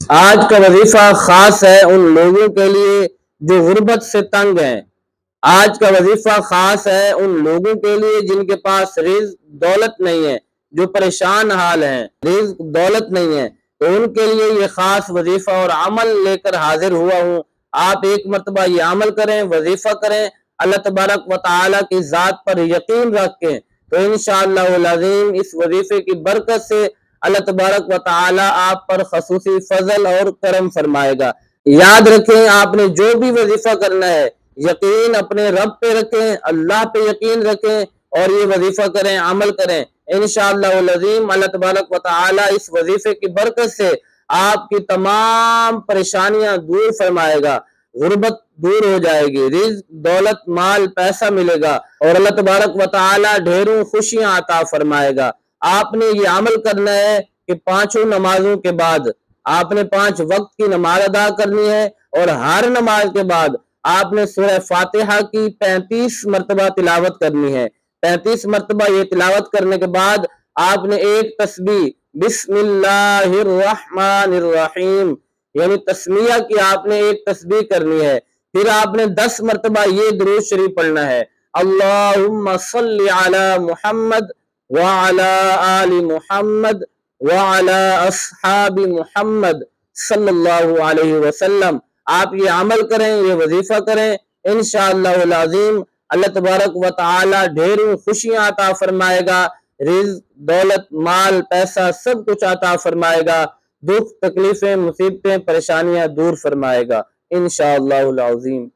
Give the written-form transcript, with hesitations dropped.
آج کا وظیفہ خاص ہے ان لوگوں کے لیے جو غربت سے تنگ ہیں۔ آج کا وظیفہ خاص ہے ان لوگوں کے لیے جن کے پاس رزق دولت نہیں ہے، جو پریشان حال ہیں، رزق دولت نہیں ہے، تو ان کے لیے یہ خاص وظیفہ اور عمل لے کر حاضر ہوا ہوں۔ آپ ایک مرتبہ یہ عمل کریں، وظیفہ کریں، اللہ تبارک و تعالیٰ کی ذات پر یقین رکھیں تو انشاءاللہ العظیم اس وظیفے کی برکت سے اللہ تبارک و تعالیٰ آپ پر خصوصی فضل اور کرم فرمائے گا۔ یاد رکھیں، آپ نے جو بھی وظیفہ کرنا ہے یقین اپنے رب پہ رکھیں، اللہ پہ یقین رکھیں اور یہ وظیفہ کریں، عمل کریں۔ انشاءاللہ العظیم اللہ تبارک و تعالیٰ اس وظیفے کی برکت سے آپ کی تمام پریشانیاں دور فرمائے گا، غربت دور ہو جائے گی، رزق دولت مال پیسہ ملے گا اور اللہ تبارک و تعالیٰ ڈھیروں خوشیاں عطا فرمائے گا۔ آپ نے یہ عمل کرنا ہے کہ پانچوں نمازوں کے بعد آپ نے 5 وقت کی نماز ادا کرنی ہے اور ہر نماز کے بعد آپ نے سورہ فاتحہ کی 35 مرتبہ تلاوت کرنی ہے۔ 35 مرتبہ یہ تلاوت کرنے کے بعد آپ نے ایک تسبیح بسم اللہ الرحمن الرحیم یعنی تسمیہ کی آپ نے ایک تسبیح کرنی ہے۔ پھر آپ نے 10 مرتبہ یہ درود شریف پڑھنا ہے، اللہم صلی علی محمد وعلی آل محمد وعلی اصحاب محمد صلی اللہ علیہ وسلم۔ آپ یہ عمل کریں، یہ وظیفہ کریں، انشاءاللہ العظیم اللہ تبارک و تعالی ڈھیروں خوشیاں عطا فرمائے گا، رزق دولت مال پیسہ سب کچھ عطا فرمائے گا، دکھ تکلیفیں مصیبتیں پریشانیاں دور فرمائے گا انشاءاللہ العظیم۔